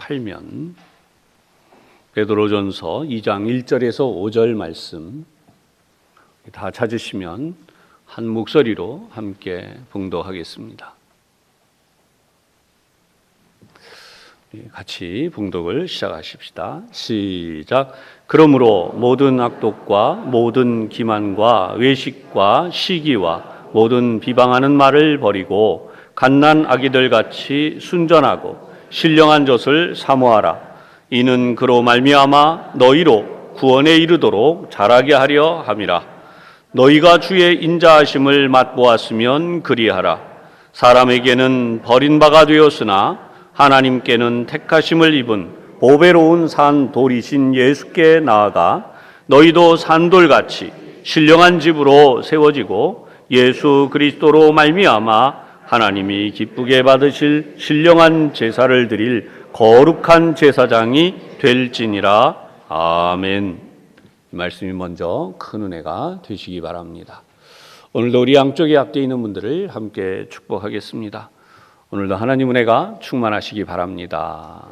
팔면 베드로전서 2장 1절에서 5절 말씀 다 찾으시면 한 목소리로 함께 봉독하겠습니다. 같이 봉독을 시작하십시다. 시작. 그러므로 모든 악독과 모든 기만과 외식과 시기와 모든 비방하는 말을 버리고 갓난 아기들 같이 순전하고 신령한 젖을 사모하라. 이는 그로 말미암아 너희로 구원에 이르도록 자라게 하려 함이라. 너희가 주의 인자하심을 맛보았으면 그리하라. 사람에게는 버림받아 되었으나 하나님께는 택하심을 입은 보배로운 산 돌이신 예수께 나아가 너희도 산돌같이 신령한 집으로 세워지고 예수 그리스도로 말미암아 하나님이 기쁘게 받으실 신령한 제사를 드릴 거룩한 제사장이 될지니라. 아멘. 이 말씀이 먼저 큰 은혜가 되시기 바랍니다. 오늘도 우리 양쪽에 앞에 있는 분들을 함께 축복하겠습니다. 오늘도 하나님 은혜가 충만하시기 바랍니다.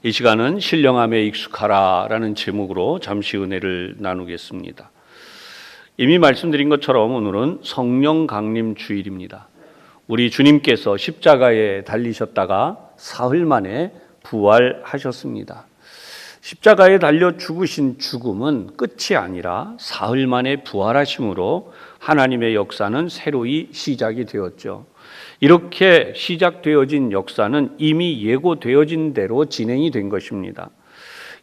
이 시간은 신령함에 익숙하라라는 제목으로 잠시 은혜를 나누겠습니다. 이미 말씀드린 것처럼 오늘은 성령 강림 주일입니다. 우리 주님께서 십자가에 달리셨다가 사흘 만에 부활하셨습니다. 십자가에 달려 죽으신 죽음은 끝이 아니라 사흘 만에 부활하심으로 하나님의 역사는 새로이 시작이 되었죠. 이렇게 시작되어진 역사는 이미 예고되어진 대로 진행이 된 것입니다.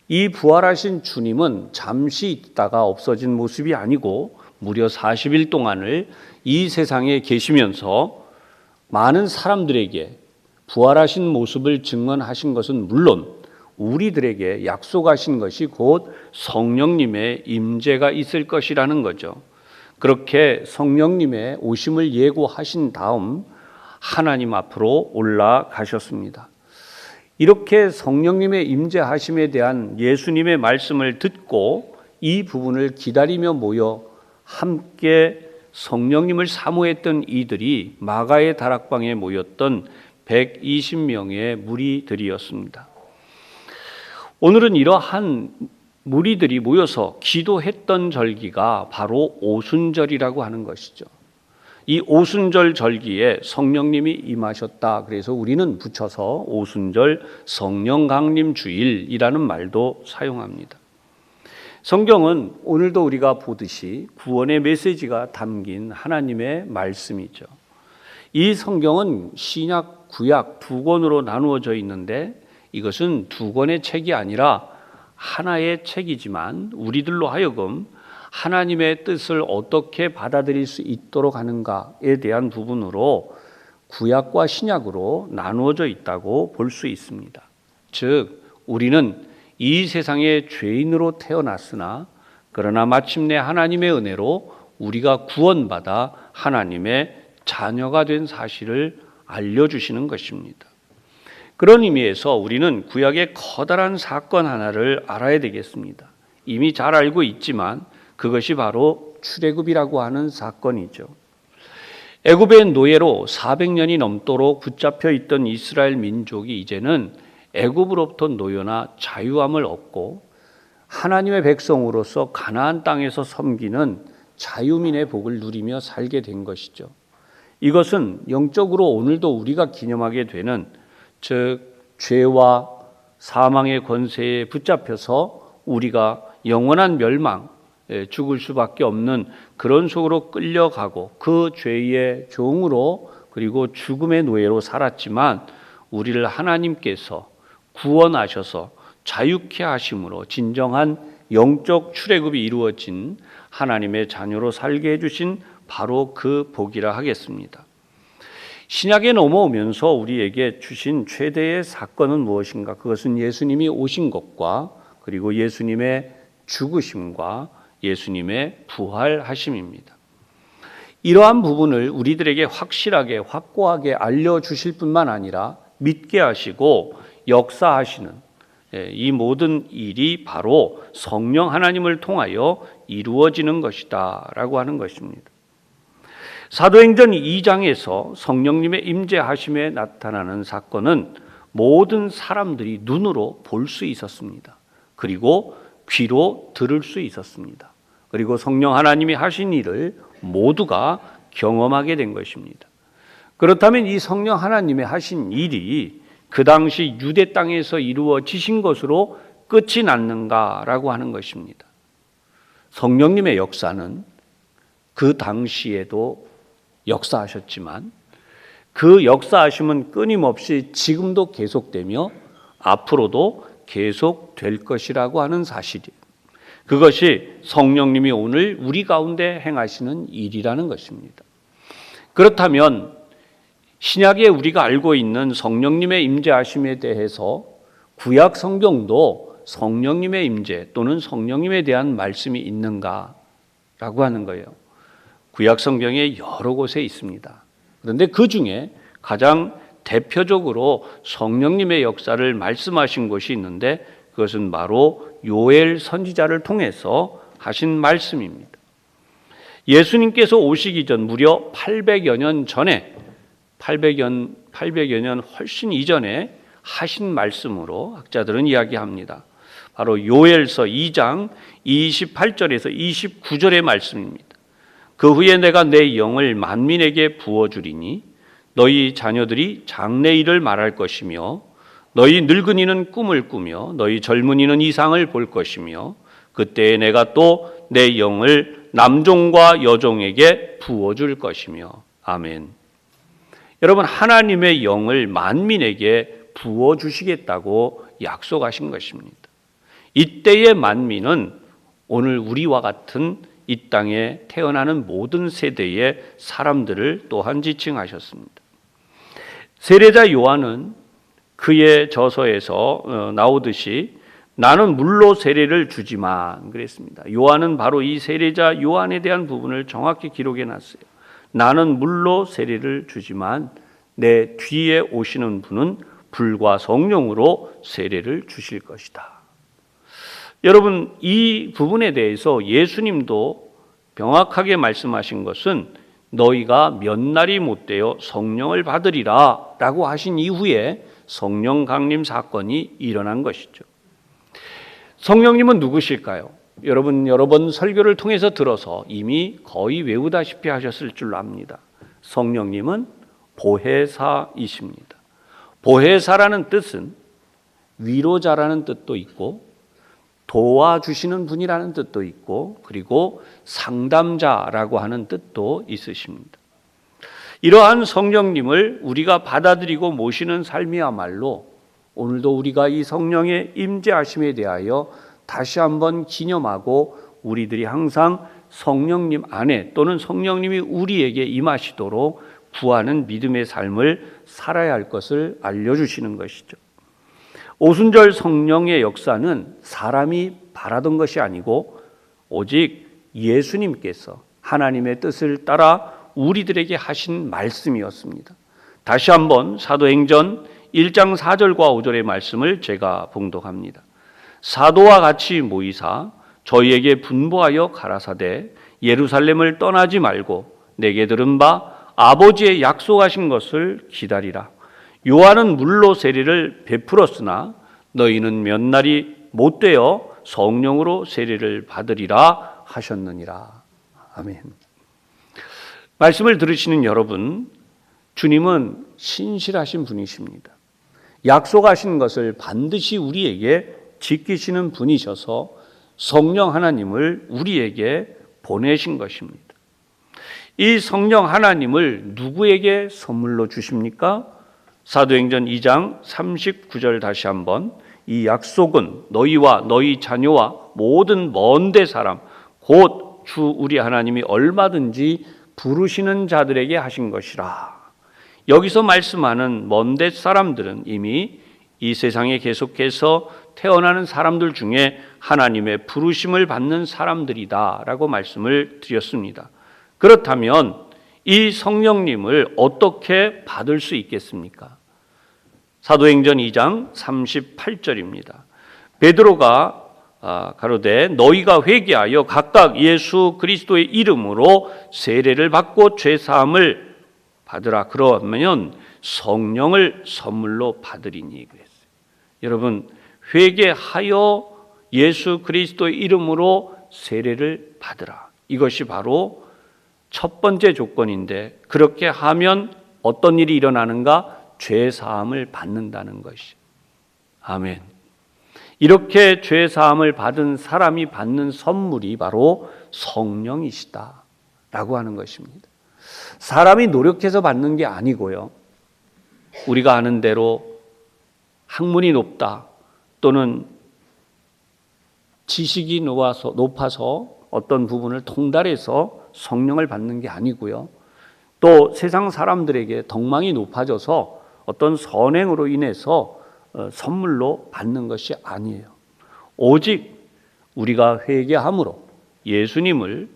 이 부활하신 주님은 잠시 있다가 없어진 모습이 아니고 무려 40일 동안을 이 세상에 계시면서 많은 사람들에게 부활하신 모습을 증언하신 것은 물론 우리들에게 약속하신 것이 곧 성령님의 임재가 있을 것이라는 거죠. 그렇게 성령님의 오심을 예고하신 다음 하나님 앞으로 올라가셨습니다. 이렇게 성령님의 임재하심에 대한 예수님의 말씀을 듣고 이 부분을 기다리며 모여 함께 성령님을 사모했던 이들이 마가의 다락방에 모였던 120명의 무리들이었습니다. 오늘은 이러한 무리들이 모여서 기도했던 절기가 바로 오순절이라고 하는 것이죠. 이 오순절 절기에 성령님이 임하셨다. 그래서 우리는 붙여서 오순절 성령 강림 주일이라는 말도 사용합니다. 성경은 오늘도 우리가 보듯이 구원의 메시지가 담긴 하나님의 말씀이죠. 이 성경은 신약, 구약 두 권으로 나누어져 있는데 이것은 두 권의 책이 아니라 하나의 책이지만 우리들로 하여금 하나님의 뜻을 어떻게 받아들일 수 있도록 하는가에 대한 부분으로 구약과 신약으로 나누어져 있다고 볼 수 있습니다. 즉 우리는 이 세상에 죄인으로 태어났으나 그러나 마침내 하나님의 은혜로 우리가 구원받아 하나님의 자녀가 된 사실을 알려주시는 것입니다. 그런 의미에서 우리는 구약의 커다란 사건 하나를 알아야 되겠습니다. 이미 잘 알고 있지만 그것이 바로 출애굽이라고 하는 사건이죠. 애굽의 노예로 400년이 넘도록 붙잡혀 있던 이스라엘 민족이 이제는 애굽으로부터 노여나 자유함을 얻고 하나님의 백성으로서 가나안 땅에서 섬기는 자유민의 복을 누리며 살게 된 것이죠. 이것은 영적으로 오늘도 우리가 기념하게 되는 즉 죄와 사망의 권세에 붙잡혀서 우리가 영원한 멸망, 죽을 수밖에 없는 그런 속으로 끌려가고 그 죄의 종으로 그리고 죽음의 노예로 살았지만 우리를 하나님께서 구원하셔서 자유케 하심으로 진정한 영적 출애굽이 이루어진 하나님의 자녀로 살게 해주신 바로 그 복이라 하겠습니다. 신약에 넘어오면서 우리에게 주신 최대의 사건은 무엇인가? 그것은 예수님이 오신 것과 그리고 예수님의 죽으심과 예수님의 부활하심입니다. 이러한 부분을 우리들에게 확실하게 확고하게 알려주실 뿐만 아니라 믿게 하시고 역사하시는 이 모든 일이 바로 성령 하나님을 통하여 이루어지는 것이다 라고 하는 것입니다. 사도행전 2장에서 성령님의 임재하심에 나타나는 사건은 모든 사람들이 눈으로 볼 수 있었습니다. 그리고 귀로 들을 수 있었습니다. 그리고 성령 하나님이 하신 일을 모두가 경험하게 된 것입니다. 그렇다면 이 성령 하나님의 하신 일이 그 당시 유대 땅에서 이루어지신 것으로 끝이 났는가라고 하는 것입니다. 성령님의 역사는 그 당시에도 역사하셨지만 그 역사하심은 끊임없이 지금도 계속되며 앞으로도 계속될 것이라고 하는 사실이에요. 그것이 성령님이 오늘 우리 가운데 행하시는 일이라는 것입니다. 그렇다면 신약에 우리가 알고 있는 성령님의 임재하심에 대해서 구약 성경도 성령님의 임재 또는 성령님에 대한 말씀이 있는가라고 하는 거예요. 구약 성경에 여러 곳에 있습니다. 그런데 그 중에 가장 대표적으로 성령님의 역사를 말씀하신 곳이 있는데 그것은 바로 요엘 선지자를 통해서 하신 말씀입니다. 예수님께서 오시기 전 무려 800여 년 전에 800여 년 훨씬 이전에 하신 말씀으로 학자들은 이야기합니다. 바로 요엘서 2장 28절에서 29절의 말씀입니다. 그 후에 내가 내 영을 만민에게 부어주리니 너희 자녀들이 장래일을 말할 것이며 너희 늙은이는 꿈을 꾸며 너희 젊은이는 이상을 볼 것이며 그때에 내가 또 내 영을 남종과 여종에게 부어줄 것이며 아멘. 여러분, 하나님의 영을 만민에게 부어주시겠다고 약속하신 것입니다. 이때의 만민은 오늘 우리와 같은 이 땅에 태어나는 모든 세대의 사람들을 또한 지칭하셨습니다. 세례자 요한은 그의 저서에서 나오듯이 나는 물로 세례를 주지만 그랬습니다. 요한은 바로 이 세례자 요한에 대한 부분을 정확히 기록해 놨어요. 나는 물로 세례를 주지만 내 뒤에 오시는 분은 불과 성령으로 세례를 주실 것이다. 여러분, 이 부분에 대해서 예수님도 명확하게 말씀하신 것은 너희가 몇 날이 못되어 성령을 받으리라 라고 하신 이후에 성령 강림 사건이 일어난 것이죠. 성령님은 누구실까요? 여러분 여러 번 설교를 통해서 들어서 이미 거의 외우다시피 하셨을 줄로 압니다. 성령님은 보혜사이십니다. 보혜사라는 뜻은 위로자라는 뜻도 있고 도와주시는 분이라는 뜻도 있고 그리고 상담자라고 하는 뜻도 있으십니다. 이러한 성령님을 우리가 받아들이고 모시는 삶이야말로 오늘도 우리가 이 성령의 임재하심에 대하여 다시 한번 기념하고 우리들이 항상 성령님 안에 또는 성령님이 우리에게 임하시도록 구하는 믿음의 삶을 살아야 할 것을 알려주시는 것이죠. 오순절 성령의 역사는 사람이 바라던 것이 아니고 오직 예수님께서 하나님의 뜻을 따라 우리들에게 하신 말씀이었습니다. 다시 한번 사도행전 1장 4절과 5절의 말씀을 제가 봉독합니다. 사도와 같이 모이사 저희에게 분부하여 가라사대 예루살렘을 떠나지 말고 내게 들은 바 아버지의 약속하신 것을 기다리라. 요한은 물로 세례를 베풀었으나 너희는 몇 날이 못되어 성령으로 세례를 받으리라 하셨느니라. 아멘. 말씀을 들으시는 여러분, 주님은 신실하신 분이십니다. 약속하신 것을 반드시 우리에게 지키시는 분이셔서 성령 하나님을 우리에게 보내신 것입니다. 이 성령 하나님을 누구에게 선물로 주십니까? 사도행전 2장 39절 다시 한번 이 약속은 너희와 너희 자녀와 모든 먼데 사람 곧 주 우리 하나님이 얼마든지 부르시는 자들에게 하신 것이라. 여기서 말씀하는 먼데 사람들은 이미 이 세상에 계속해서 태어나는 사람들 중에 하나님의 부르심을 받는 사람들이다라고 말씀을 드렸습니다. 그렇다면 이 성령님을 어떻게 받을 수 있겠습니까? 사도행전 2장 38절입니다. 베드로가 가로되 너희가 회개하여 각각 예수 그리스도의 이름으로 세례를 받고 죄 사함을 받으라. 그러면 성령을 선물로 받으리니 그랬어요. 여러분, 회개하여 예수 그리스도의 이름으로 세례를 받으라. 이것이 바로 첫 번째 조건인데, 그렇게 하면 어떤 일이 일어나는가? 죄 사함을 받는다는 것이. 아멘. 이렇게 죄 사함을 받은 사람이 받는 선물이 바로 성령이시다 라고 하는 것입니다. 사람이 노력해서 받는 게 아니고요, 우리가 아는 대로 학문이 높다 또는 지식이 높아서 어떤 부분을 통달해서 성령을 받는 게 아니고요, 또 세상 사람들에게 덕망이 높아져서 어떤 선행으로 인해서 선물로 받는 것이 아니에요. 오직 우리가 회개함으로 예수님을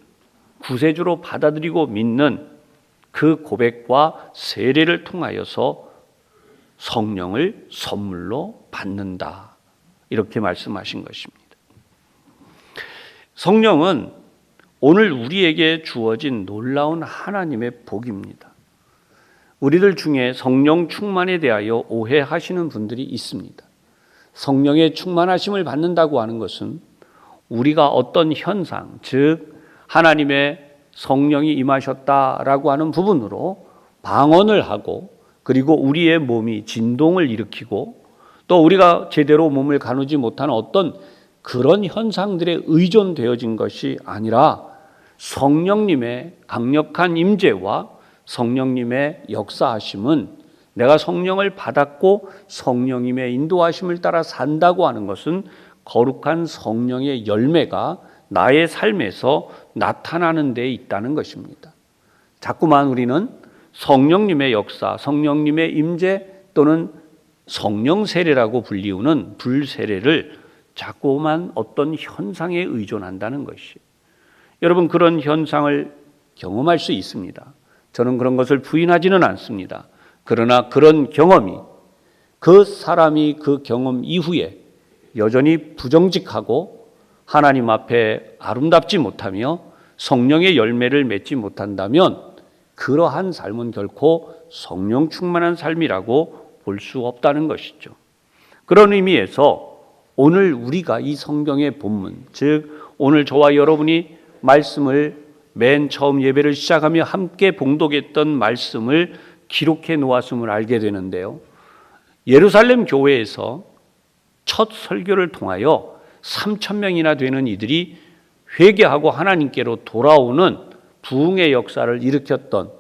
구세주로 받아들이고 믿는 그 고백과 세례를 통하여서 성령을 선물로 받는다, 이렇게 말씀하신 것입니다. 성령은 오늘 우리에게 주어진 놀라운 하나님의 복입니다. 우리들 중에 성령 충만에 대하여 오해하시는 분들이 있습니다. 성령의 충만하심을 받는다고 하는 것은 우리가 어떤 현상, 즉 하나님의 성령이 임하셨다라고 하는 부분으로 방언을 하고, 그리고 우리의 몸이 진동을 일으키고, 또 우리가 제대로 몸을 가누지 못하는 어떤 그런 현상들에 의존되어진 것이 아니라 성령님의 강력한 임재와 성령님의 역사하심은, 내가 성령을 받았고 성령님의 인도하심을 따라 산다고 하는 것은 거룩한 성령의 열매가 나의 삶에서 나타나는 데 있다는 것입니다. 자꾸만 우리는 성령님의 역사, 성령님의 임재 또는 성령 세례라고 불리우는 불세례를 자꾸만 어떤 현상에 의존한다는 것이, 여러분, 그런 현상을 경험할 수 있습니다. 저는 그런 것을 부인하지는 않습니다. 그러나 그런 경험이, 그 사람이 그 경험 이후에 여전히 부정직하고 하나님 앞에 아름답지 못하며 성령의 열매를 맺지 못한다면 그러한 삶은 결코 성령 충만한 삶이라고 볼 수 없다는 것이죠. 그런 의미에서 오늘 우리가 이 성경의 본문, 즉 오늘 저와 여러분이 말씀을 맨 처음 예배를 시작하며 함께 봉독했던 말씀을 기록해 놓았음을 알게 되는데요, 예루살렘 교회에서 첫 설교를 통하여 3,000명이나 되는 이들이 회개하고 하나님께로 돌아오는 부흥의 역사를 일으켰던,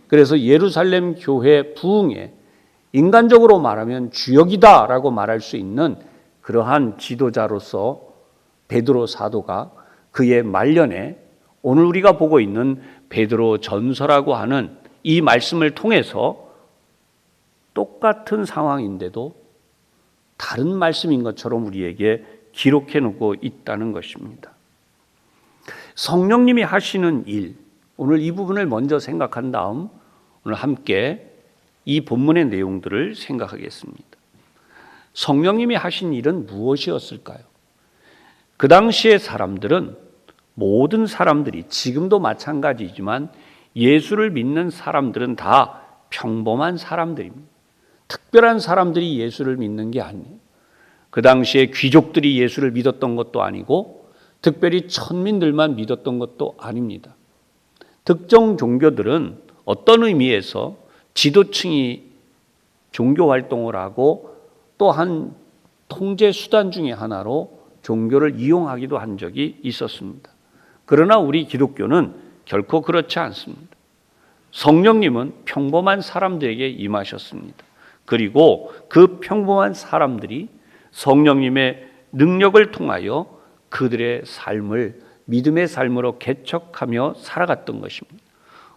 그래서 예루살렘 교회 부흥의 인간적으로 말하면 주역이다라고 말할 수 있는 그러한 지도자로서 베드로 사도가 그의 말년에 오늘 우리가 보고 있는 베드로 전서라고 하는 이 말씀을 통해서 똑같은 상황인데도 다른 말씀인 것처럼 우리에게 기록해 놓고 있다는 것입니다. 성령님이 하시는 일, 오늘 이 부분을 먼저 생각한 다음 오늘 함께 이 본문의 내용들을 생각하겠습니다. 성령님이 하신 일은 무엇이었을까요? 그 당시의 사람들은, 모든 사람들이 지금도 마찬가지지만 예수를 믿는 사람들은 다 평범한 사람들입니다. 특별한 사람들이 예수를 믿는 게 아니에요. 그 당시에 귀족들이 예수를 믿었던 것도 아니고 특별히 천민들만 믿었던 것도 아닙니다. 특정 종교들은 어떤 의미에서 지도층이 종교 활동을 하고 또한 통제 수단 중에 하나로 종교를 이용하기도 한 적이 있었습니다. 그러나 우리 기독교는 결코 그렇지 않습니다. 성령님은 평범한 사람들에게 임하셨습니다. 그리고 그 평범한 사람들이 성령님의 능력을 통하여 그들의 삶을 믿음의 삶으로 개척하며 살아갔던 것입니다.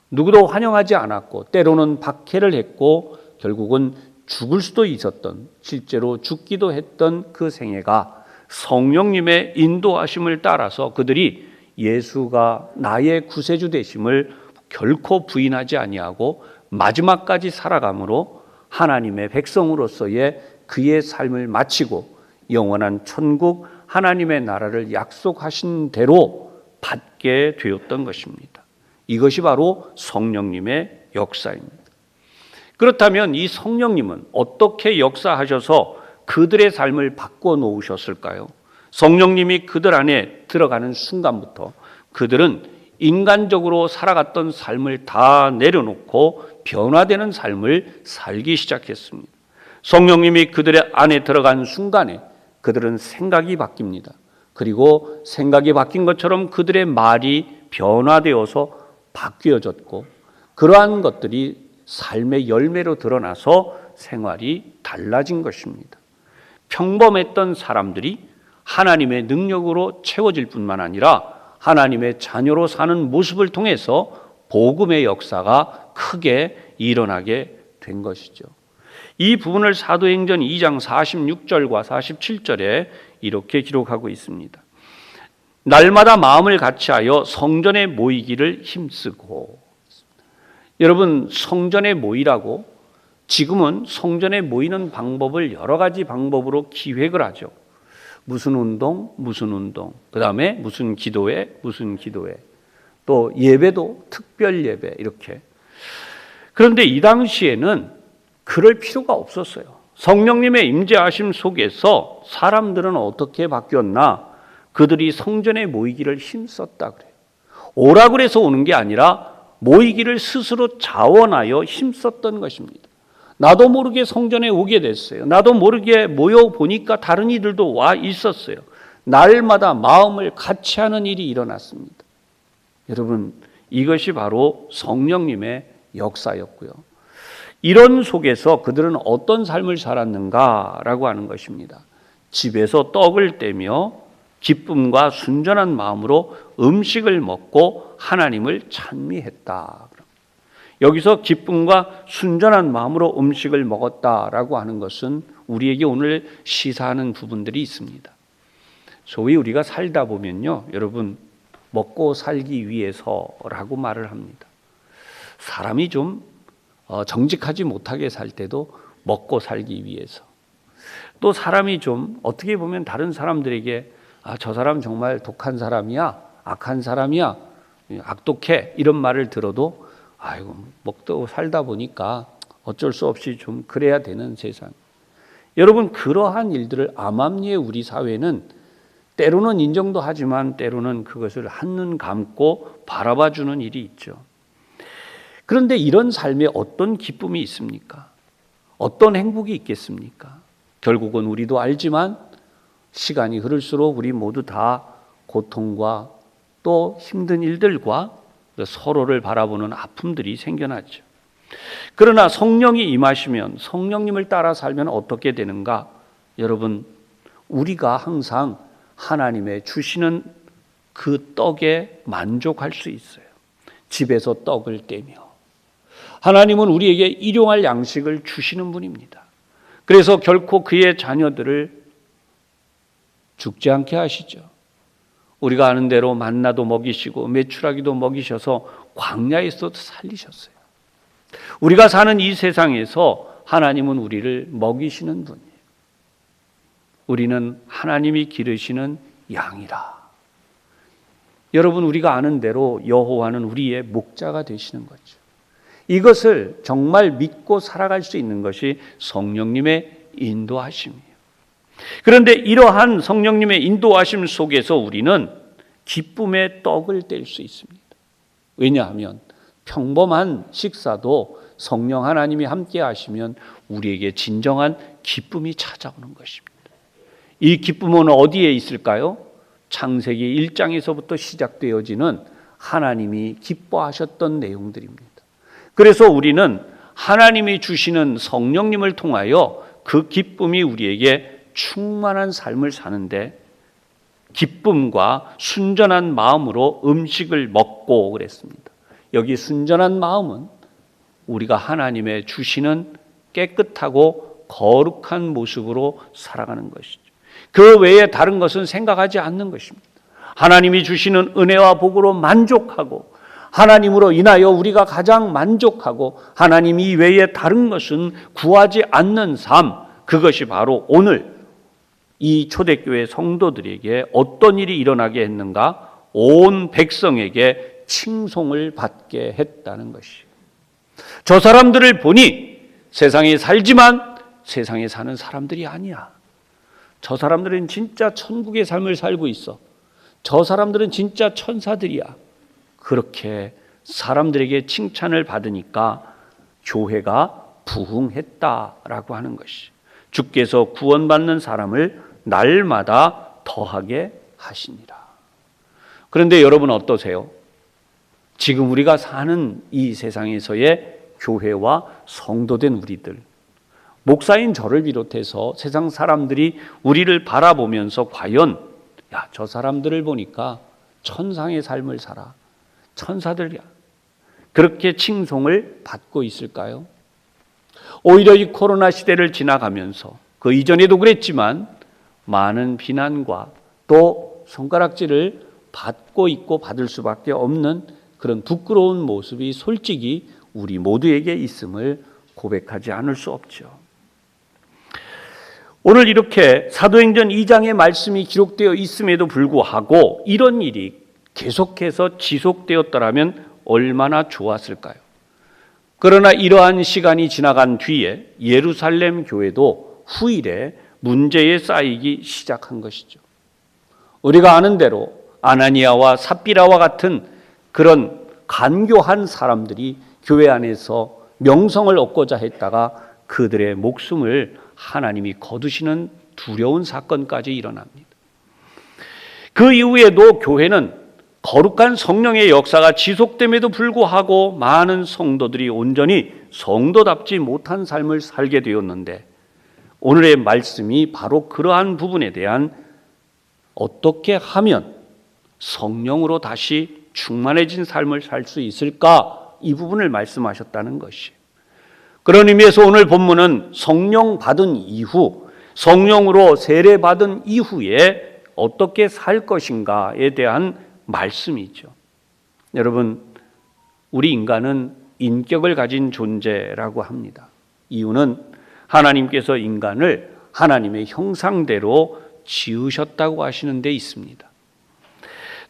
누구도 환영하지 않았고 때로는 박해를 했고 결국은 죽을 수도 있었던, 실제로 죽기도 했던 그 생애가 성령님의 인도하심을 따라서 그들이 예수가 나의 구세주 되심을 결코 부인하지 아니하고 마지막까지 살아감으로 하나님의 백성으로서의 그의 삶을 마치고 영원한 천국 하나님의 나라를 약속하신 대로 받게 되었던 것입니다. 이것이 바로 성령님의 역사입니다. 그렇다면 이 성령님은 어떻게 역사하셔서 그들의 삶을 바꿔 놓으셨을까요? 성령님이 그들 안에 들어가는 순간부터 그들은 인간적으로 살아갔던 삶을 다 내려놓고 변화되는 삶을 살기 시작했습니다. 성령님이 그들의 안에 들어간 순간에 그들은 생각이 바뀝니다. 그리고 생각이 바뀐 것처럼 그들의 말이 변화되어서 바뀌어졌고, 그러한 것들이 삶의 열매로 드러나서 생활이 달라진 것입니다. 평범했던 사람들이 하나님의 능력으로 채워질 뿐만 아니라 하나님의 자녀로 사는 모습을 통해서 복음의 역사가 크게 일어나게 된 것이죠. 이 부분을 사도행전 2장 46절과 47절에 이렇게 기록하고 있습니다. 날마다 마음을 같이하여 성전에 모이기를 힘쓰고. 여러분, 성전에 모이라고 지금은 성전에 모이는 방법을 여러 가지 방법으로 기획을 하죠. 무슨 운동, 그 다음에 무슨 기도회, 또 예배도 특별 예배 이렇게. 그런데 이 당시에는 그럴 필요가 없었어요. 성령님의 임재하심 속에서 사람들은 어떻게 바뀌었나? 그들이 성전에 모이기를 힘썼다 그래요. 오라 그래서 오는 게 아니라 모이기를 스스로 자원하여 힘썼던 것입니다. 나도 모르게 성전에 오게 됐어요. 나도 모르게 모여보니까 다른 이들도 와 있었어요. 날마다 마음을 같이 하는 일이 일어났습니다. 여러분, 이것이 바로 성령님의 역사였고요. 이런 속에서 그들은 어떤 삶을 살았는가라고 하는 것입니다. 집에서 떡을 떼며 기쁨과 순전한 마음으로 음식을 먹고 하나님을 찬미했다. 여기서 기쁨과 순전한 마음으로 음식을 먹었다라고 하는 것은 우리에게 오늘 시사하는 부분들이 있습니다. 소위 우리가 살다 보면요, 여러분, 먹고 살기 위해서라고 말을 합니다. 사람이 좀 정직하지 못하게 살 때도 먹고 살기 위해서. 또 사람이 좀 어떻게 보면 다른 사람들에게 저 사람 정말 독한 사람이야, 악한 사람이야, 악독해, 이런 말을 들어도 아이고, 먹고 살다 보니까 어쩔 수 없이 좀 그래야 되는 세상. 여러분, 그러한 일들을 암암리에 우리 사회는 때로는 인정도 하지만 때로는 그것을 한눈 감고 바라봐주는 일이 있죠. 그런데 이런 삶에 어떤 기쁨이 있습니까? 어떤 행복이 있겠습니까? 결국은 우리도 알지만 시간이 흐를수록 우리 모두 다 고통과 또 힘든 일들과 서로를 바라보는 아픔들이 생겨나죠. 그러나 성령이 임하시면, 성령님을 따라 살면 어떻게 되는가? 여러분, 우리가 항상 하나님의 주시는 그 떡에 만족할 수 있어요. 집에서 떡을 떼며. 하나님은 우리에게 일용할 양식을 주시는 분입니다. 그래서 결코 그의 자녀들을 죽지 않게 하시죠. 우리가 아는 대로 만나도 먹이시고 메추라기도 먹이셔서 광야에서도 살리셨어요. 우리가 사는 이 세상에서 하나님은 우리를 먹이시는 분이에요. 우리는 하나님이 기르시는 양이라. 여러분, 우리가 아는 대로 여호와는 우리의 목자가 되시는 거죠. 이것을 정말 믿고 살아갈 수 있는 것이 성령님의 인도하심이에요. 그런데 이러한 성령님의 인도하심 속에서 우리는 기쁨의 떡을 뗄 수 있습니다. 왜냐하면 평범한 식사도 성령 하나님이 함께 하시면 우리에게 진정한 기쁨이 찾아오는 것입니다. 이 기쁨은 어디에 있을까요? 창세기 1장에서부터 시작되어지는 하나님이 기뻐하셨던 내용들입니다. 그래서 우리는 하나님이 주시는 성령님을 통하여 그 기쁨이 우리에게 충만한 삶을 사는데 기쁨과 순전한 마음으로 음식을 먹고 그랬습니다. 여기 순전한 마음은 우리가 하나님의 주시는 깨끗하고 거룩한 모습으로 살아가는 것이죠. 그 외에 다른 것은 생각하지 않는 것입니다. 하나님이 주시는 은혜와 복으로 만족하고 하나님으로 인하여 우리가 가장 만족하고 하나님 이외에 다른 것은 구하지 않는 삶, 그것이 바로 오늘 이 초대교회 성도들에게 어떤 일이 일어나게 했는가? 온 백성에게 칭송을 받게 했다는 것이에요. 저 사람들을 보니 세상에 살지만 세상에 사는 사람들이 아니야. 저 사람들은 진짜 천국의 삶을 살고 있어. 저 사람들은 진짜 천사들이야. 그렇게 사람들에게 칭찬을 받으니까 교회가 부흥했다라고 하는 것이, 주께서 구원받는 사람을 날마다 더하게 하시니라. 그런데 여러분 어떠세요? 지금 우리가 사는 이 세상에서의 교회와 성도된 우리들, 목사인 저를 비롯해서 세상 사람들이 우리를 바라보면서 과연 야, 저 사람들을 보니까 천상의 삶을 살아, 천사들이야, 그렇게 칭송을 받고 있을까요? 오히려 이 코로나 시대를 지나가면서 그 이전에도 그랬지만 많은 비난과 또 손가락질을 받고 있고 받을 수밖에 없는 그런 부끄러운 모습이 솔직히 우리 모두에게 있음을 고백하지 않을 수 없죠. 오늘 이렇게 사도행전 2장의 말씀이 기록되어 있음에도 불구하고 이런 일이 계속해서 지속되었더라면 얼마나 좋았을까요? 그러나 이러한 시간이 지나간 뒤에 예루살렘 교회도 후일에 문제에 쌓이기 시작한 것이죠. 우리가 아는 대로 아나니아와 삽비라와 같은 그런 간교한 사람들이 교회 안에서 명성을 얻고자 했다가 그들의 목숨을 하나님이 거두시는 두려운 사건까지 일어납니다. 그 이후에도 교회는 거룩한 성령의 역사가 지속됨에도 불구하고 많은 성도들이 온전히 성도답지 못한 삶을 살게 되었는데, 오늘의 말씀이 바로 그러한 부분에 대한 어떻게 하면 성령으로 다시 충만해진 삶을 살 수 있을까, 이 부분을 말씀하셨다는 것이에요. 그런 의미에서 오늘 본문은 성령 받은 이후, 성령으로 세례받은 이후에 어떻게 살 것인가에 대한 말씀이죠. 여러분, 우리 인간은 인격을 가진 존재라고 합니다. 이유는 하나님께서 인간을 하나님의 형상대로 지으셨다고 하시는 데 있습니다.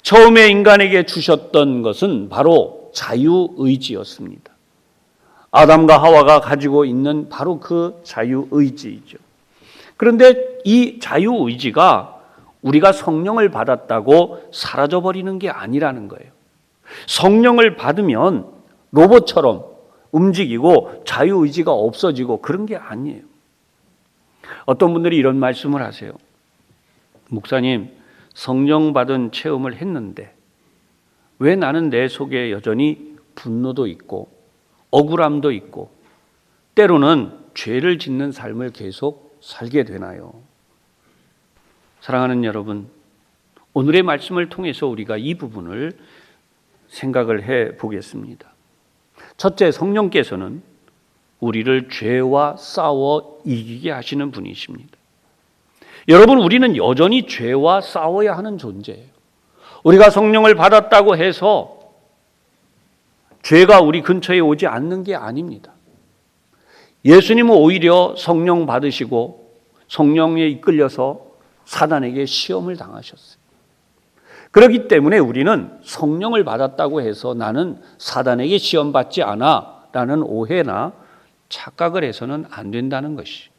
처음에 인간에게 주셨던 것은 바로 자유의지였습니다. 아담과 하와가 가지고 있는 바로 그 자유의지이죠. 그런데 이 자유의지가 우리가 성령을 받았다고 사라져버리는 게 아니라는 거예요. 성령을 받으면 로봇처럼 움직이고 자유의지가 없어지고 그런 게 아니에요. 어떤 분들이 이런 말씀을 하세요. 목사님, 성령 받은 체험을 했는데 왜 나는 내 속에 여전히 분노도 있고 억울함도 있고 때로는 죄를 짓는 삶을 계속 살게 되나요? 사랑하는 여러분, 오늘의 말씀을 통해서 우리가 이 부분을 생각을 해 보겠습니다. 첫째, 성령께서는 우리를 죄와 싸워 이기게 하시는 분이십니다. 여러분, 우리는 여전히 죄와 싸워야 하는 존재예요. 우리가 성령을 받았다고 해서 죄가 우리 근처에 오지 않는 게 아닙니다. 예수님은 오히려 성령 받으시고 성령에 이끌려서 사단에게 시험을 당하셨어요. 그렇기 때문에 우리는 성령을 받았다고 해서 나는 사단에게 시험받지 않아 라는 오해나 착각을 해서는 안 된다는 것이,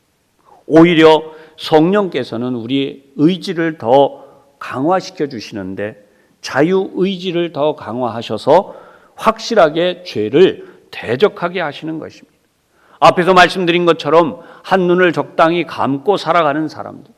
오히려 성령께서는 우리의 의지를 더 강화시켜 주시는데 자유의지를 더 강화하셔서 확실하게 죄를 대적하게 하시는 것입니다. 앞에서 말씀드린 것처럼 한눈을 적당히 감고 살아가는 사람들,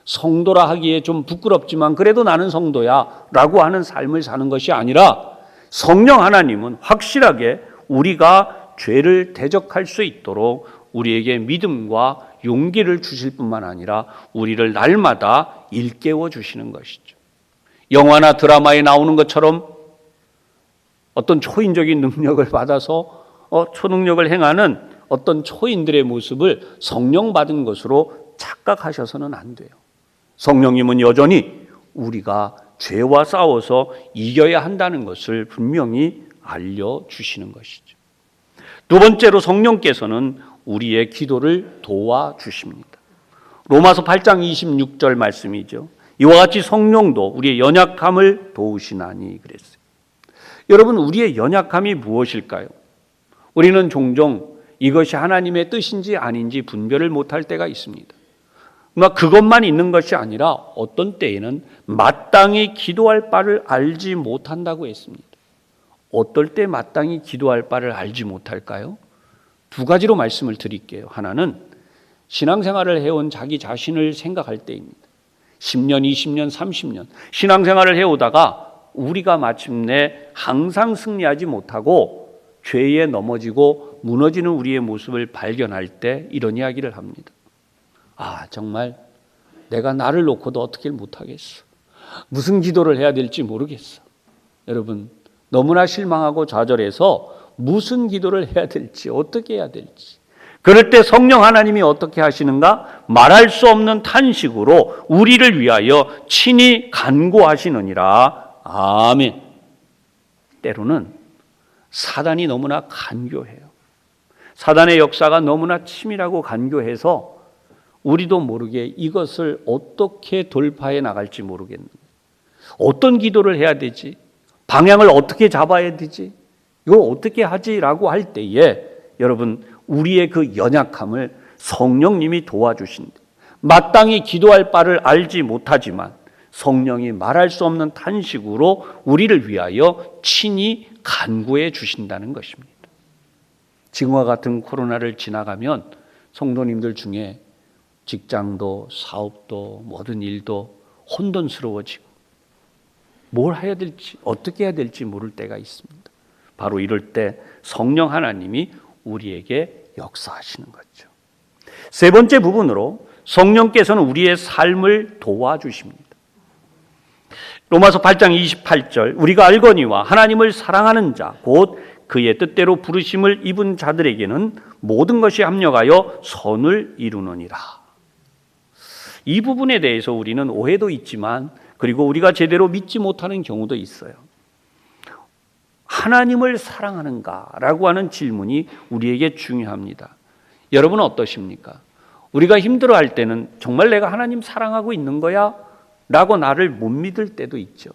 성도라 하기에 좀 부끄럽지만 그래도 나는 성도야 라고 하는 삶을 사는 것이 아니라 성령 하나님은 확실하게 우리가 죄를 대적할 수 있도록 우리에게 믿음과 용기를 주실 뿐만 아니라 우리를 날마다 일깨워 주시는 것이죠. 영화나 드라마에 나오는 것처럼 어떤 초인적인 능력을 받아서 초능력을 행하는 어떤 초인들의 모습을 성령 받은 것으로 착각하셔서는 안 돼요. 성령님은 여전히 우리가 죄와 싸워서 이겨야 한다는 것을 분명히 알려주시는 것이죠. 두 번째로 성령께서는 우리의 기도를 도와주십니다. 로마서 8장 26절 말씀이죠. 이와 같이 성령도 우리의 연약함을 도우시나니 그랬어요. 여러분, 우리의 연약함이 무엇일까요? 우리는 종종 이것이 하나님의 뜻인지 아닌지 분별을 못할 때가 있습니다. 그것만 있는 것이 아니라 어떤 때에는 마땅히 기도할 바를 알지 못한다고 했습니다. 어떨 때 마땅히 기도할 바를 알지 못할까요? 두 가지로 말씀을 드릴게요. 하나는 신앙생활을 해온 자기 자신을 생각할 때입니다. 10년, 20년, 30년 신앙생활을 해오다가 우리가 마침내 항상 승리하지 못하고 죄에 넘어지고 무너지는 우리의 모습을 발견할 때 이런 이야기를 합니다. 정말 내가 나를 놓고도 어떻게 못하겠어. 무슨 기도를 해야 될지 모르겠어. 여러분, 너무나 실망하고 좌절해서 무슨 기도를 해야 될지, 어떻게 해야 될지. 그럴 때 성령 하나님이 어떻게 하시는가? 말할 수 없는 탄식으로 우리를 위하여 친히 간구하시느니라. 아멘. 때로는 사단이 너무나 간교해요. 사단의 역사가 너무나 치밀하고 간교해서 우리도 모르게 이것을 어떻게 돌파해 나갈지 모르겠는 거예요. 어떤 기도를 해야 되지? 방향을 어떻게 잡아야 되지? 이걸 어떻게 하지라고 할 때에 여러분, 우리의 그 연약함을 성령님이 도와주신다. 마땅히 기도할 바를 알지 못하지만 성령이 말할 수 없는 탄식으로 우리를 위하여 친히 간구해 주신다는 것입니다. 지금과 같은 코로나를 지나가면 성도님들 중에 직장도 사업도 모든 일도 혼돈스러워지고 뭘 해야 될지 어떻게 해야 될지 모를 때가 있습니다. 바로 이럴 때 성령 하나님이 우리에게 역사하시는 거죠. 세 번째 부분으로 성령께서는 우리의 삶을 도와주십니다. 로마서 8장 28절 우리가 알거니와 하나님을 사랑하는 자 곧 그의 뜻대로 부르심을 입은 자들에게는 모든 것이 합력하여 선을 이루느니라. 이 부분에 대해서 우리는 오해도 있지만 그리고 우리가 제대로 믿지 못하는 경우도 있어요. 하나님을 사랑하는가라고 하는 질문이 우리에게 중요합니다. 여러분은 어떠십니까? 우리가 힘들어할 때는 정말 내가 하나님 사랑하고 있는 거야? 라고 나를 못 믿을 때도 있죠.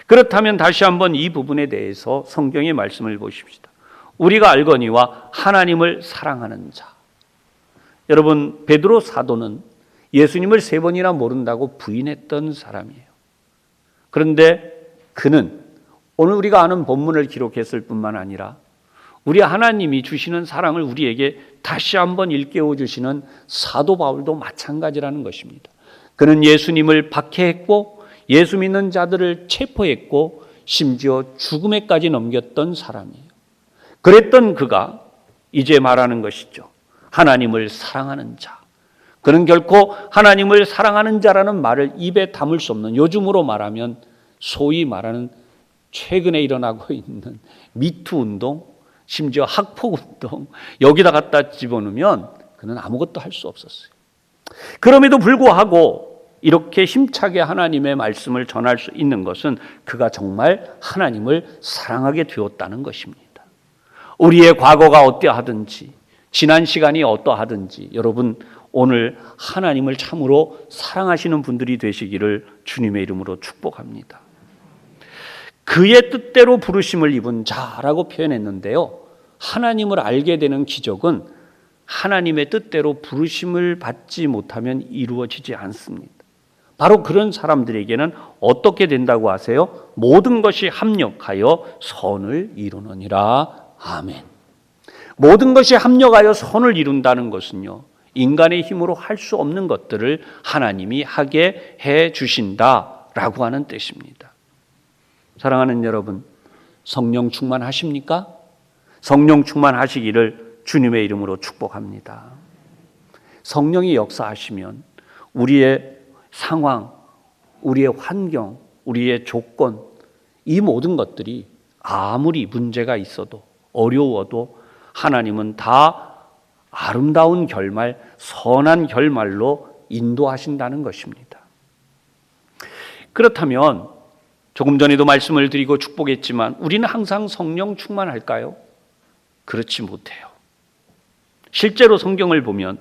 그렇다면 다시 한번 이 부분에 대해서 성경의 말씀을 보십시다. 우리가 알거니와 하나님을 사랑하는 자. 여러분, 베드로 사도는 예수님을 3번이나 모른다고 부인했던 사람이에요. 그런데 그는 오늘 우리가 아는 본문을 기록했을 뿐만 아니라 우리 하나님이 주시는 사랑을 우리에게 다시 한번 일깨워 주시는 사도 바울도 마찬가지라는 것입니다. 그는 예수님을 박해했고 예수 믿는 자들을 체포했고 심지어 죽음에까지 넘겼던 사람이에요. 그랬던 그가 이제 말하는 것이죠. 하나님을 사랑하는 자. 그는 결코 하나님을 사랑하는 자라는 말을 입에 담을 수 없는, 요즘으로 말하면 소위 말하는 최근에 일어나고 있는 미투 운동, 심지어 학폭 운동, 여기다 갖다 집어넣으면 그는 아무것도 할 수 없었어요. 그럼에도 불구하고 이렇게 힘차게 하나님의 말씀을 전할 수 있는 것은 그가 정말 하나님을 사랑하게 되었다는 것입니다. 우리의 과거가 어떠하든지 지난 시간이 어떠하든지 여러분 오늘 하나님을 참으로 사랑하시는 분들이 되시기를 주님의 이름으로 축복합니다. 그의 뜻대로 부르심을 입은 자라고 표현했는데요. 하나님을 알게 되는 기적은 하나님의 뜻대로 부르심을 받지 못하면 이루어지지 않습니다. 바로 그런 사람들에게는 어떻게 된다고 하세요? 모든 것이 합력하여 선을 이루느니라. 아멘. 모든 것이 합력하여 선을 이룬다는 것은요, 인간의 힘으로 할 수 없는 것들을 하나님이 하게 해 주신다라고 하는 뜻입니다. 사랑하는 여러분, 성령 충만하십니까? 성령 충만하시기를 주님의 이름으로 축복합니다. 성령이 역사하시면 우리의 상황, 우리의 환경, 우리의 조건, 이 모든 것들이 아무리 문제가 있어도 어려워도 하나님은 다 아름다운 결말, 선한 결말로 인도하신다는 것입니다. 그렇다면 조금 전에도 말씀을 드리고 축복했지만 우리는 항상 성령 충만할까요? 그렇지 못해요. 실제로 성경을 보면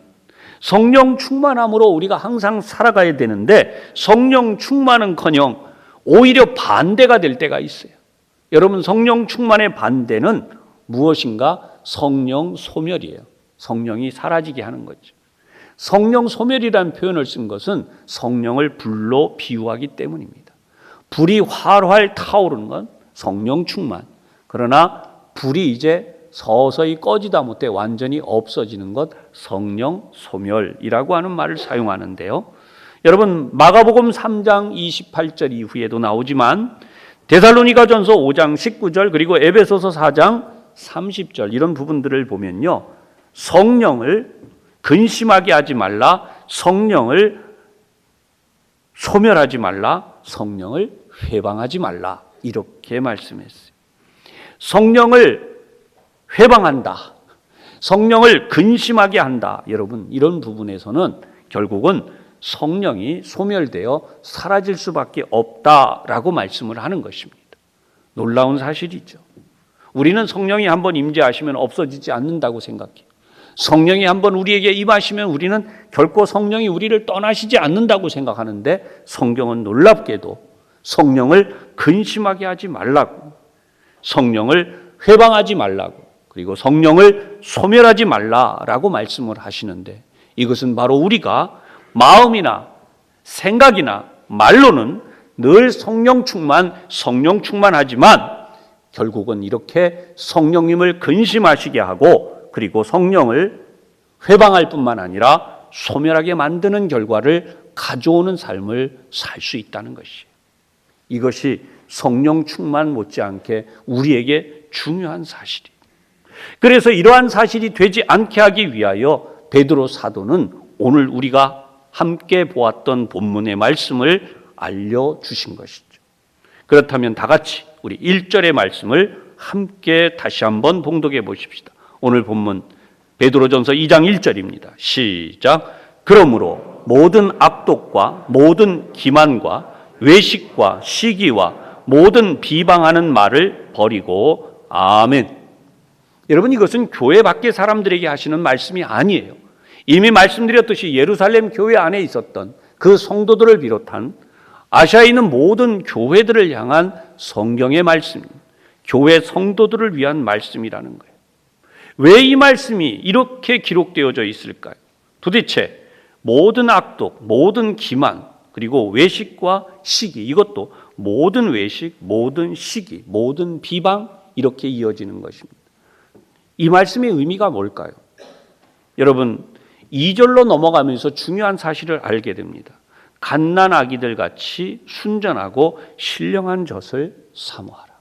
성령 충만함으로 우리가 항상 살아가야 되는데 성령 충만은커녕 오히려 반대가 될 때가 있어요. 여러분, 성령 충만의 반대는 무엇인가? 성령 소멸이에요. 성령이 사라지게 하는 거죠. 성령 소멸이라는 표현을 쓴 것은 성령을 불로 비유하기 때문입니다. 불이 활활 타오르는 건 성령 충만. 그러나 불이 이제 서서히 꺼지다 못해 완전히 없어지는 것, 성령 소멸이라고 하는 말을 사용하는데요. 여러분, 마가복음 3장 28절 이후에도 나오지만 데살로니가전서 5장 19절 그리고 에베소서 4장 30절 이런 부분들을 보면요, 성령을 근심하게 하지 말라, 성령을 소멸하지 말라, 성령을 회방하지 말라, 이렇게 말씀했어요. 성령을 회방한다, 성령을 근심하게 한다. 여러분, 이런 부분에서는 결국은 성령이 소멸되어 사라질 수밖에 없다라고 말씀을 하는 것입니다. 놀라운 사실이죠. 우리는 성령이 한번 임재하시면 없어지지 않는다고 생각해요. 성령이 한번 우리에게 임하시면 우리는 결코 성령이 우리를 떠나시지 않는다고 생각하는데, 성경은 놀랍게도 성령을 근심하게 하지 말라고, 성령을 회방하지 말라고, 그리고 성령을 소멸하지 말라라고 말씀을 하시는데, 이것은 바로 우리가 마음이나 생각이나 말로는 늘 성령 충만하지만 결국은 이렇게 성령님을 근심하시게 하고 그리고 성령을 회방할 뿐만 아니라 소멸하게 만드는 결과를 가져오는 삶을 살 수 있다는 것이에요. 이것이 성령 충만 못지않게 우리에게 중요한 사실이에요. 그래서 이러한 사실이 되지 않게 하기 위하여 베드로 사도는 오늘 우리가 함께 보았던 본문의 말씀을 알려주신 것이죠. 그렇다면 다 같이 우리 1절의 말씀을 함께 다시 한번 봉독해 보십시다. 오늘 본문 베드로전서 2장 1절입니다. 시작. 그러므로 모든 악독과 모든 기만과 외식과 시기와 모든 비방하는 말을 버리고. 아멘. 여러분, 이것은 교회 밖의 사람들에게 하시는 말씀이 아니에요. 이미 말씀드렸듯이 예루살렘 교회 안에 있었던 그 성도들을 비롯한 아시아에 있는 모든 교회들을 향한 성경의 말씀입니다. 교회 성도들을 위한 말씀이라는 거예요. 왜 이 말씀이 이렇게 기록되어져 있을까요? 도대체 모든 악독, 모든 기만, 그리고 외식과 시기, 이것도 모든 외식, 모든 시기, 모든 비방, 이렇게 이어지는 것입니다. 이 말씀의 의미가 뭘까요? 여러분, 2절로 넘어가면서 중요한 사실을 알게 됩니다. 갓난 아기들 같이 순전하고 신령한 젖을 사모하라.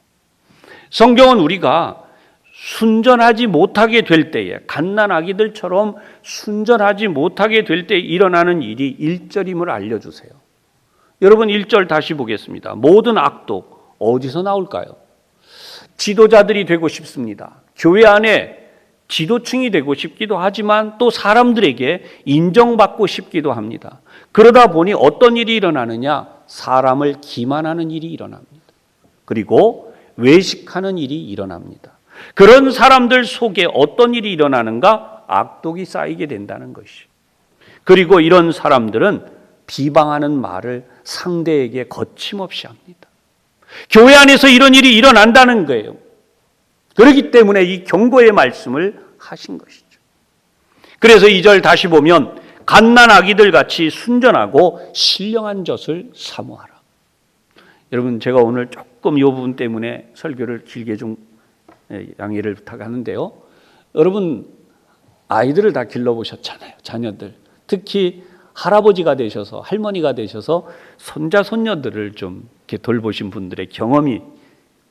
성경은 우리가 순전하지 못하게 될 때에, 갓난 아기들처럼 순전하지 못하게 될 때 일어나는 일이 1절임을 알려주세요. 여러분, 1절 다시 보겠습니다. 모든 악독, 어디서 나올까요? 지도자들이 되고 싶습니다. 교회 안에 지도층이 되고 싶기도 하지만 또 사람들에게 인정받고 싶기도 합니다. 그러다 보니 어떤 일이 일어나느냐? 사람을 기만하는 일이 일어납니다. 그리고 외식하는 일이 일어납니다. 그런 사람들 속에 어떤 일이 일어나는가? 악독이 쌓이게 된다는 것이. 그리고 이런 사람들은 비방하는 말을 상대에게 거침없이 합니다. 교회 안에서 이런 일이 일어난다는 거예요. 그렇기 때문에 이 경고의 말씀을 하신 것이죠. 그래서 2절 다시 보면 갓난 아기들 같이 순전하고 신령한 젖을 사모하라. 여러분, 제가 오늘 조금 이 부분 때문에 설교를 길게 좀 양해를 부탁하는데요. 여러분, 아이들을 다 길러보셨잖아요. 자녀들. 특히 할아버지가 되셔서, 할머니가 되셔서 손자, 손녀들을 좀 이렇게 돌보신 분들의 경험이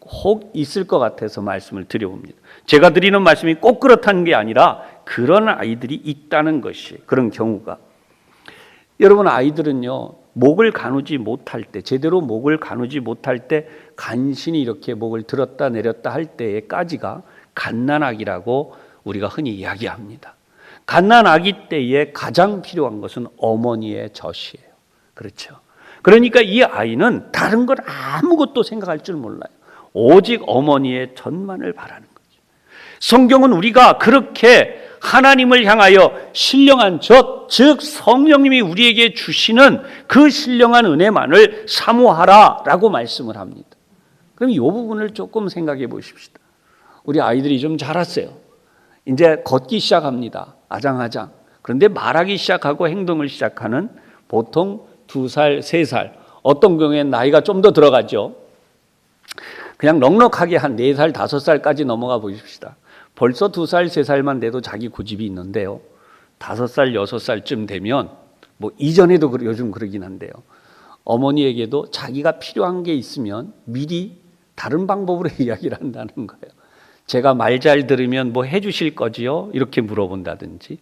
혹 있을 것 같아서 말씀을 드려봅니다. 제가 드리는 말씀이 꼭 그렇다는 게 아니라 그런 아이들이 있다는 것이, 그런 경우가. 여러분, 아이들은요, 목을 가누지 못할 때, 제대로 목을 가누지 못할 때 간신히 이렇게 목을 들었다 내렸다 할 때까지가 갓난아기라고 우리가 흔히 이야기합니다. 갓난아기 때에 가장 필요한 것은 어머니의 젖이에요. 그렇죠? 그러니까 이 아이는 다른 걸 아무것도 생각할 줄 몰라요. 오직 어머니의 젖만을 바라는 거죠. 성경은 우리가 그렇게 하나님을 향하여 신령한 젖, 즉 성령님이 우리에게 주시는 그 신령한 은혜만을 사모하라라고 말씀을 합니다. 그럼 이 부분을 조금 생각해 보십시다. 우리 아이들이 좀 자랐어요. 이제 걷기 시작합니다. 아장아장. 그런데 말하기 시작하고 행동을 시작하는 보통 2살, 3살, 어떤 경우에는 나이가 좀 더 들어가죠. 그냥 넉넉하게 한 4살, 5살까지 넘어가 보십시다. 벌써 2살, 3살만 돼도 자기 고집이 있는데요. 5살, 6살쯤 되면 뭐 이전에도 요즘 그러긴 한데요. 어머니에게도 자기가 필요한 게 있으면 미리 다른 방법으로 이야기를 한다는 거예요. 제가 말 잘 들으면 뭐 해주실 거지요? 이렇게 물어본다든지,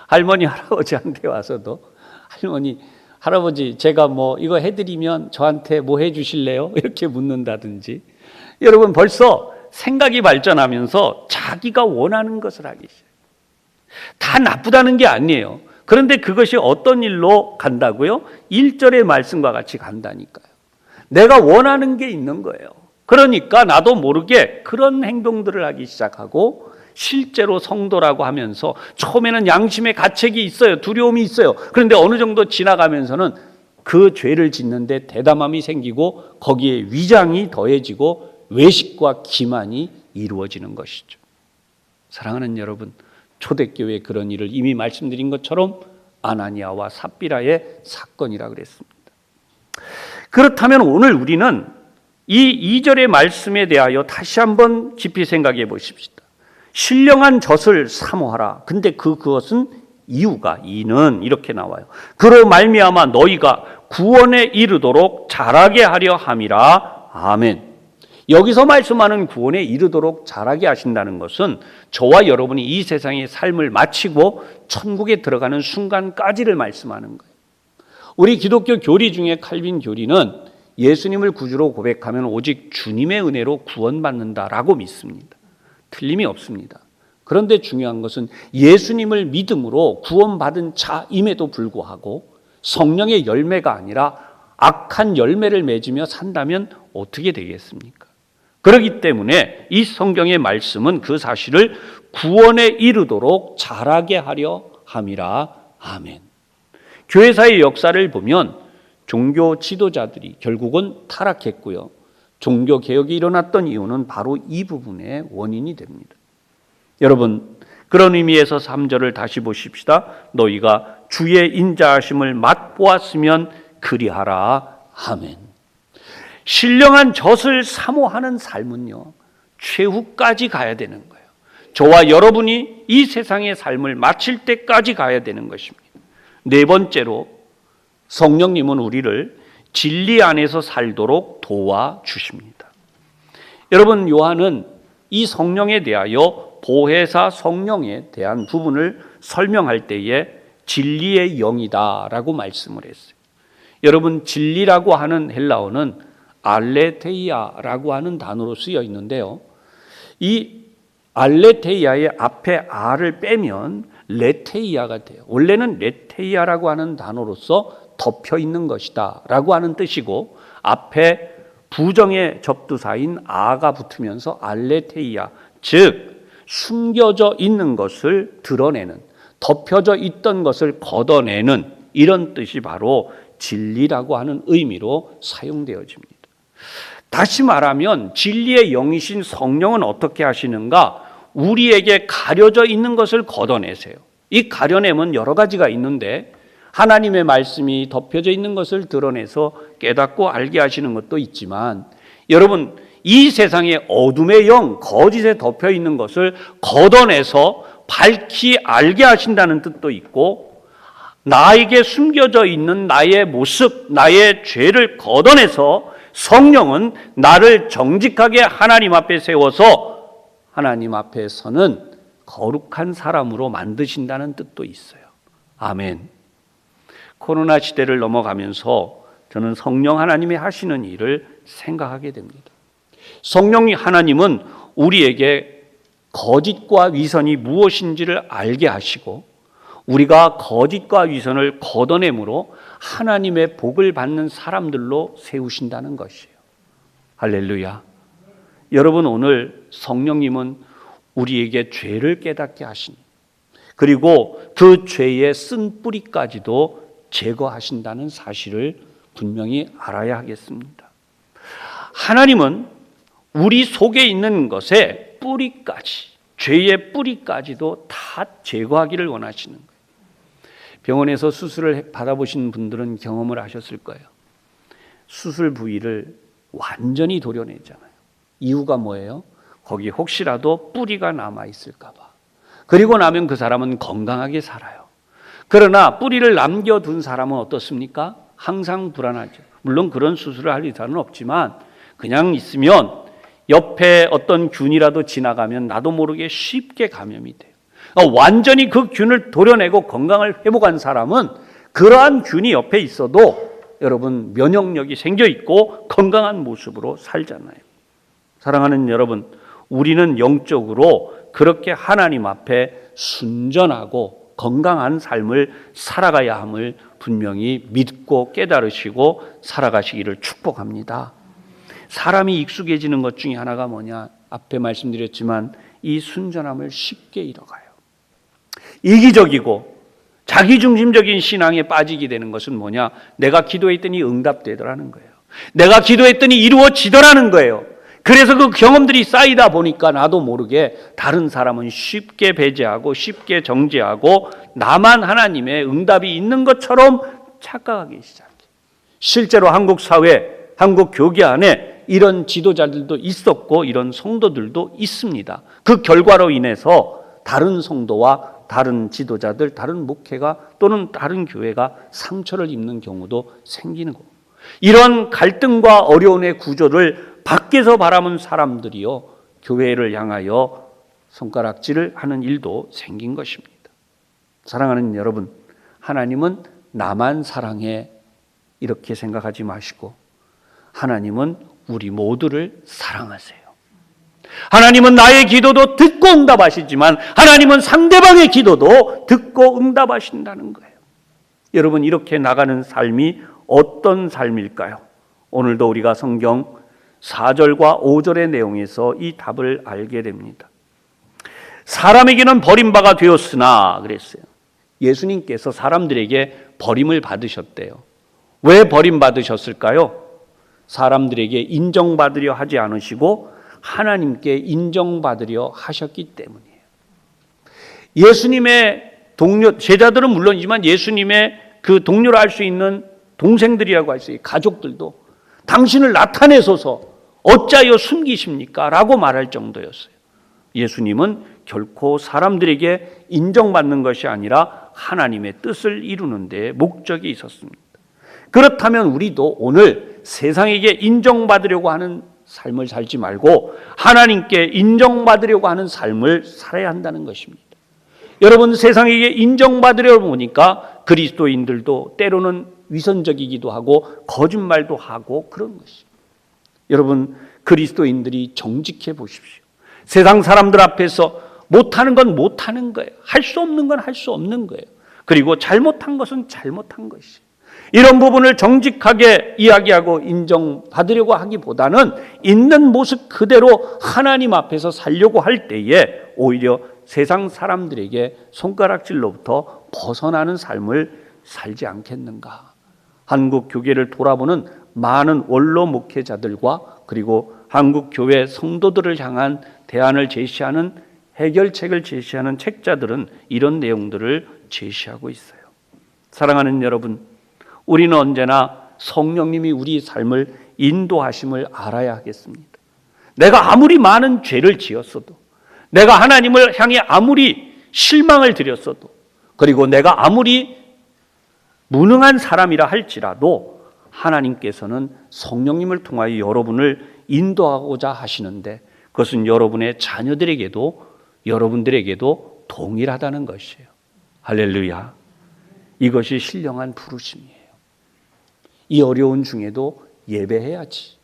할머니, 할아버지한테 와서도 할머니, 할아버지 제가 뭐 이거 해드리면 저한테 뭐 해주실래요? 이렇게 묻는다든지. 여러분 벌써 생각이 발전하면서 자기가 원하는 것을 하기 시작해요. 다 나쁘다는 게 아니에요. 그런데 그것이 어떤 일로 간다고요? 1절의 말씀과 같이 간다니까요. 내가 원하는 게 있는 거예요. 그러니까 나도 모르게 그런 행동들을 하기 시작하고, 실제로 성도라고 하면서 처음에는 양심의 가책이 있어요. 두려움이 있어요. 그런데 어느 정도 지나가면서는 그 죄를 짓는데 대담함이 생기고 거기에 위장이 더해지고 외식과 기만이 이루어지는 것이죠. 사랑하는 여러분, 초대교회 그런 일을 이미 말씀드린 것처럼 아나니아와 삽비라의 사건이라 그랬습니다. 그렇다면 오늘 우리는 이 2절의 말씀에 대하여 다시 한번 깊이 생각해 보십시다. 신령한 젖을 사모하라. 근데 그것은 이유가, 이는 이렇게 나와요. 그로 말미암아 너희가 구원에 이르도록 자라게 하려 함이라. 아멘. 여기서 말씀하는 구원에 이르도록 자라게 하신다는 것은 저와 여러분이 이 세상의 삶을 마치고 천국에 들어가는 순간까지를 말씀하는 거예요. 우리 기독교 교리 중에 칼빈 교리는 예수님을 구주로 고백하면 오직 주님의 은혜로 구원받는다라고 믿습니다. 틀림이 없습니다. 그런데 중요한 것은 예수님을 믿음으로 구원받은 자임에도 불구하고 성령의 열매가 아니라 악한 열매를 맺으며 산다면 어떻게 되겠습니까? 그렇기 때문에 이 성경의 말씀은 그 사실을 구원에 이르도록 자라게 하려 함이라. 아멘. 교회사의 역사를 보면 종교 지도자들이 결국은 타락했고요. 종교 개혁이 일어났던 이유는 바로 이 부분의 원인이 됩니다. 여러분, 그런 의미에서 3절을 다시 보십시다. 너희가 주의 인자하심을 맛보았으면 그리하라. 아멘. 신령한 젖을 사모하는 삶은요, 최후까지 가야 되는 거예요. 저와 여러분이 이 세상의 삶을 마칠 때까지 가야 되는 것입니다. 네 번째로, 성령님은 우리를 진리 안에서 살도록 도와주십니다. 여러분, 요한은 이 성령에 대하여 보혜사 성령에 대한 부분을 설명할 때에 진리의 영이다라고 말씀을 했어요. 여러분, 진리라고 하는 헬라어는 알레테이아라고 하는 단어로 쓰여 있는데요. 이 알레테이아의 앞에 아를 빼면 레테이아가 돼요. 원래는 레테이아라고 하는 단어로서 덮여 있는 것이다 라고 하는 뜻이고, 앞에 부정의 접두사인 아가 붙으면서 알레테이아, 즉 숨겨져 있는 것을 드러내는, 덮여져 있던 것을 걷어내는 이런 뜻이 바로 진리라고 하는 의미로 사용되어집니다. 다시 말하면 진리의 영이신 성령은 어떻게 하시는가? 우리에게 가려져 있는 것을 걷어내세요. 이 가려냄은 여러 가지가 있는데, 하나님의 말씀이 덮여져 있는 것을 드러내서 깨닫고 알게 하시는 것도 있지만, 여러분, 이 세상의 어둠의 영, 거짓에 덮여 있는 것을 걷어내서 밝히 알게 하신다는 뜻도 있고, 나에게 숨겨져 있는 나의 모습, 나의 죄를 걷어내서 성령은 나를 정직하게 하나님 앞에 세워서 하나님 앞에 서는 거룩한 사람으로 만드신다는 뜻도 있어요. 아멘. 코로나 시대를 넘어가면서 저는 성령 하나님이 하시는 일을 생각하게 됩니다. 성령 하나님은 우리에게 거짓과 위선이 무엇인지를 알게 하시고, 우리가 거짓과 위선을 걷어내므로 하나님의 복을 받는 사람들로 세우신다는 것이에요. 할렐루야. 여러분, 오늘 성령님은 우리에게 죄를 깨닫게 하시니, 그리고 그 죄의 쓴 뿌리까지도 제거하신다는 사실을 분명히 알아야 하겠습니다. 하나님은 우리 속에 있는 것의 뿌리까지, 죄의 뿌리까지도 다 제거하기를 원하시는 거예요. 병원에서 수술을 받아보신 분들은 경험을 하셨을 거예요. 수술 부위를 완전히 도려내잖아요. 이유가 뭐예요? 거기 혹시라도 뿌리가 남아있을까 봐. 그리고 나면 그 사람은 건강하게 살아요. 그러나 뿌리를 남겨둔 사람은 어떻습니까? 항상 불안하죠. 물론 그런 수술을 할 의사는 없지만 그냥 있으면 옆에 어떤 균이라도 지나가면 나도 모르게 쉽게 감염이 돼요. 완전히 그 균을 도려내고 건강을 회복한 사람은 그러한 균이 옆에 있어도 여러분 면역력이 생겨 있고 건강한 모습으로 살잖아요. 사랑하는 여러분, 우리는 영적으로 그렇게 하나님 앞에 순전하고 건강한 삶을 살아가야 함을 분명히 믿고 깨달으시고 살아가시기를 축복합니다. 사람이 익숙해지는 것 중에 하나가 뭐냐? 앞에 말씀드렸지만 이 순전함을 쉽게 잃어가요. 이기적이고 자기중심적인 신앙에 빠지게 되는 것은 뭐냐? 내가 기도했더니 응답되더라는 거예요. 내가 기도했더니 이루어지더라는 거예요. 그래서 그 경험들이 쌓이다 보니까 나도 모르게 다른 사람은 쉽게 배제하고 쉽게 정죄하고 나만 하나님의 응답이 있는 것처럼 착각하기 시작해요. 실제로 한국 사회, 한국 교계 안에 이런 지도자들도 있었고 이런 성도들도 있습니다. 그 결과로 인해서 다른 성도와 다른 지도자들, 다른 목회가 또는 다른 교회가 상처를 입는 경우도 생기는 거고, 이런 갈등과 어려움의 구조를 밖에서 바라본 사람들이요 교회를 향하여 손가락질을 하는 일도 생긴 것입니다. 사랑하는 여러분, 하나님은 나만 사랑해 이렇게 생각하지 마시고 하나님은 우리 모두를 사랑하세요. 하나님은 나의 기도도 듣고 응답하시지만 하나님은 상대방의 기도도 듣고 응답하신다는 거예요. 여러분, 이렇게 나가는 삶이 어떤 삶일까요? 오늘도 우리가 성경 4절과 5절의 내용에서 이 답을 알게 됩니다. 사람에게는 버림받아 되었으나 그랬어요. 예수님께서 사람들에게 버림을 받으셨대요. 왜 버림받으셨을까요? 사람들에게 인정받으려 하지 않으시고 하나님께 인정받으려 하셨기 때문이에요. 예수님의 동료, 제자들은 물론이지만 예수님의 그 동료라 할 수 있는 동생들이라고 할 수 있는 가족들도 당신을 나타내소서 어찌하여 숨기십니까? 라고 말할 정도였어요. 예수님은 결코 사람들에게 인정받는 것이 아니라 하나님의 뜻을 이루는 데 목적이 있었습니다. 그렇다면 우리도 오늘 세상에게 인정받으려고 하는 삶을 살지 말고 하나님께 인정받으려고 하는 삶을 살아야 한다는 것입니다. 여러분, 세상에게 인정받으려고 보니까 그리스도인들도 때로는 위선적이기도 하고 거짓말도 하고 그런 것입니다. 여러분, 그리스도인들이 정직해 보십시오. 세상 사람들 앞에서 못하는 건 못하는 거예요. 할 수 없는 건 할 수 없는 거예요. 그리고 잘못한 것은 잘못한 것이에요. 이런 부분을 정직하게 이야기하고 인정받으려고 하기보다는 있는 모습 그대로 하나님 앞에서 살려고 할 때에 오히려 세상 사람들에게 손가락질로부터 벗어나는 삶을 살지 않겠는가. 한국 교계를 돌아보는 많은 원로 목회자들과 그리고 한국 교회 성도들을 향한 대안을 제시하는 해결책을 제시하는 책자들은 이런 내용들을 제시하고 있어요. 사랑하는 여러분, 우리는 언제나 성령님이 우리 삶을 인도하심을 알아야 하겠습니다. 내가 아무리 많은 죄를 지었어도, 내가 하나님을 향해 아무리 실망을 드렸어도, 그리고 내가 아무리 무능한 사람이라 할지라도 하나님께서는 성령님을 통하여 여러분을 인도하고자 하시는데 그것은 여러분의 자녀들에게도 여러분들에게도 동일하다는 것이에요. 할렐루야. 이것이 신령한 부르심이에요. 이 어려운 중에도 예배해야지.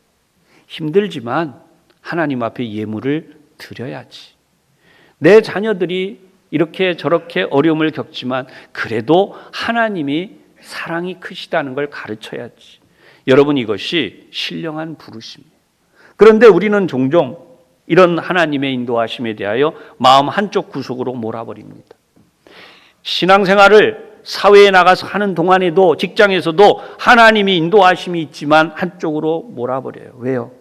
힘들지만 하나님 앞에 예물을 드려야지. 내 자녀들이 이렇게 저렇게 어려움을 겪지만 그래도 하나님이 사랑이 크시다는 걸 가르쳐야지. 여러분, 이것이 신령한 부르심이에요. 그런데 우리는 종종 이런 하나님의 인도하심에 대하여 마음 한쪽 구석으로 몰아버립니다. 신앙생활을 사회에 나가서 하는 동안에도 직장에서도 하나님이 인도하심이 있지만 한쪽으로 몰아버려요. 왜요?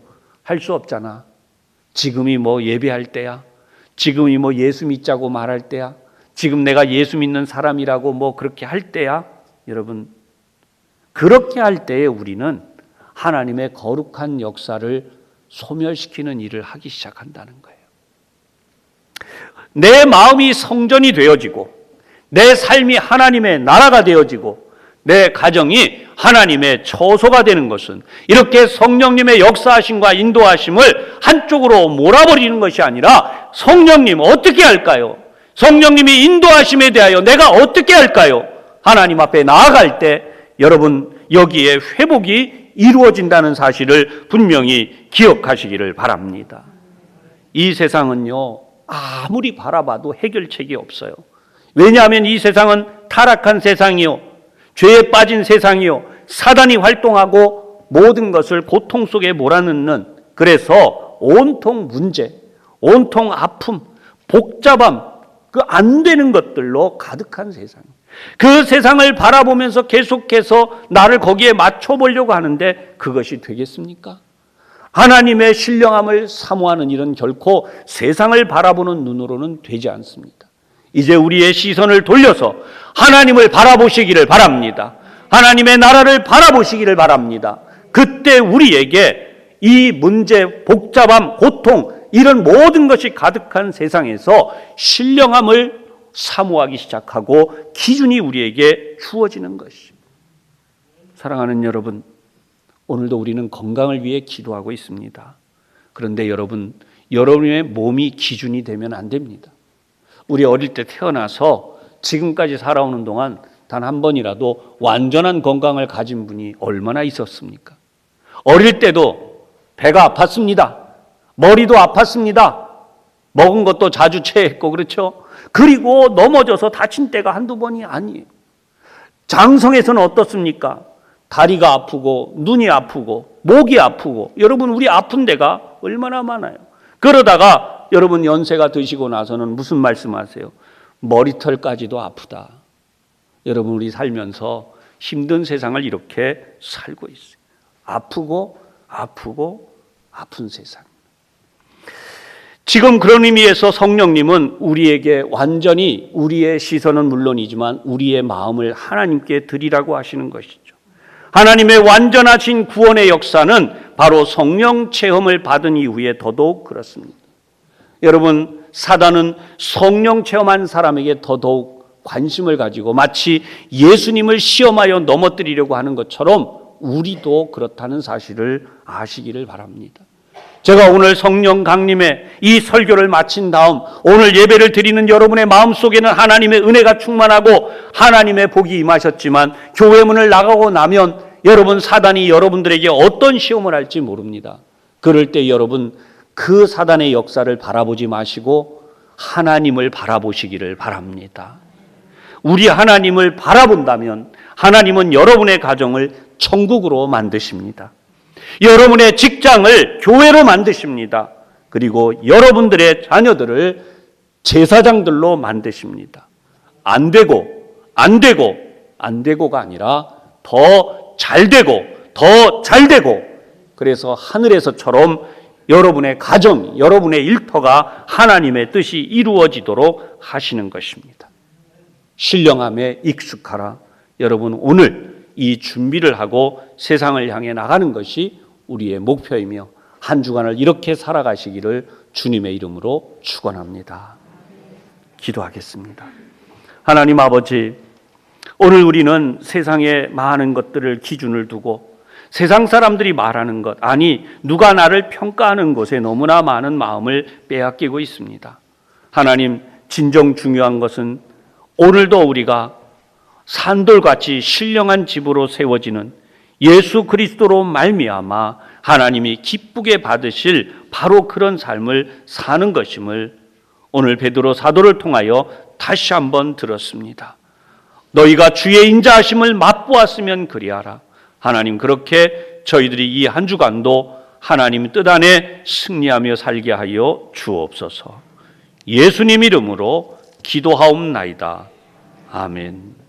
할 수 없잖아. 지금이 뭐 예배할 때야. 지금이 뭐 예수 믿자고 말할 때야. 지금 내가 예수 믿는 사람이라고 뭐 그렇게 할 때야. 여러분, 그렇게 할 때에 우리는 하나님의 거룩한 역사를 소멸시키는 일을 하기 시작한다는 거예요. 내 마음이 성전이 되어지고 내 삶이 하나님의 나라가 되어지고 내 가정이 하나님의 처소가 되는 것은 이렇게 성령님의 역사하심과 인도하심을 한쪽으로 몰아버리는 것이 아니라 성령님 어떻게 할까요? 성령님이 인도하심에 대하여 내가 어떻게 할까요? 하나님 앞에 나아갈 때 여러분 여기에 회복이 이루어진다는 사실을 분명히 기억하시기를 바랍니다. 이 세상은요 아무리 바라봐도 해결책이 없어요. 왜냐하면 이 세상은 타락한 세상이요 죄에 빠진 세상이요 사단이 활동하고 모든 것을 고통 속에 몰아넣는, 그래서 온통 문제, 온통 아픔, 복잡함, 그 안 되는 것들로 가득한 세상. 그 세상을 바라보면서 계속해서 나를 거기에 맞춰보려고 하는데 그것이 되겠습니까? 하나님의 신령함을 사모하는 일은 결코 세상을 바라보는 눈으로는 되지 않습니다. 이제 우리의 시선을 돌려서 하나님을 바라보시기를 바랍니다. 하나님의 나라를 바라보시기를 바랍니다. 그때 우리에게 이 문제, 복잡함, 고통 이런 모든 것이 가득한 세상에서 신령함을 사모하기 시작하고 기준이 우리에게 주어지는 것입니다. 사랑하는 여러분, 오늘도 우리는 건강을 위해 기도하고 있습니다. 그런데 여러분의 몸이 기준이 되면 안 됩니다. 우리 어릴 때 태어나서 지금까지 살아오는 동안 단 한 번이라도 완전한 건강을 가진 분이 얼마나 있었습니까? 어릴 때도 배가 아팠습니다. 머리도 아팠습니다. 먹은 것도 자주 체했고 그렇죠? 그리고 넘어져서 다친 때가 한두 번이 아니에요. 장성에서는 어떻습니까? 다리가 아프고 눈이 아프고 목이 아프고 여러분 우리 아픈 데가 얼마나 많아요. 그러다가 여러분 연세가 드시고 나서는 무슨 말씀하세요? 머리털까지도 아프다. 여러분 우리 살면서 힘든 세상을 이렇게 살고 있어요. 아프고 아픈 세상. 지금 그런 의미에서 성령님은 우리에게 완전히 우리의 시선은 물론이지만 우리의 마음을 하나님께 드리라고 하시는 것이죠. 하나님의 완전하신 구원의 역사는 바로 성령 체험을 받은 이후에 더더욱 그렇습니다. 여러분, 사단은 성령 체험한 사람에게 더더욱 관심을 가지고 마치 예수님을 시험하여 넘어뜨리려고 하는 것처럼 우리도 그렇다는 사실을 아시기를 바랍니다. 제가 오늘 성령 강림의 이 설교를 마친 다음 오늘 예배를 드리는 여러분의 마음속에는 하나님의 은혜가 충만하고 하나님의 복이 임하셨지만 교회 문을 나가고 나면 여러분 사단이 여러분들에게 어떤 시험을 할지 모릅니다. 그럴 때 여러분 그 사단의 역사를 바라보지 마시고 하나님을 바라보시기를 바랍니다. 우리 하나님을 바라본다면 하나님은 여러분의 가정을 천국으로 만드십니다. 여러분의 직장을 교회로 만드십니다. 그리고 여러분들의 자녀들을 제사장들로 만드십니다. 안 되고가 아니라 더 잘 되고 그래서 하늘에서처럼 여러분의 가정, 여러분의 일터가 하나님의 뜻이 이루어지도록 하시는 것입니다. 신령함에 익숙하라. 여러분 오늘 이 준비를 하고 세상을 향해 나가는 것이 우리의 목표이며 한 주간을 이렇게 살아가시기를 주님의 이름으로 축원합니다. 기도하겠습니다. 하나님 아버지, 오늘 우리는 세상에 많은 것들을 기준을 두고 세상 사람들이 말하는 것, 아니 누가 나를 평가하는 것에 너무나 많은 마음을 빼앗기고 있습니다. 하나님, 진정 중요한 것은 오늘도 우리가 산돌같이 신령한 집으로 세워지는 예수 그리스도로 말미암아 하나님이 기쁘게 받으실 바로 그런 삶을 사는 것임을 오늘 베드로 사도를 통하여 다시 한번 들었습니다. 너희가 주의 인자하심을 맛보았으면 그리하라. 하나님, 그렇게 저희들이 이 한 주간도 하나님 뜻 안에 승리하며 살게 하여 주옵소서. 예수님 이름으로 기도하옵나이다. 아멘.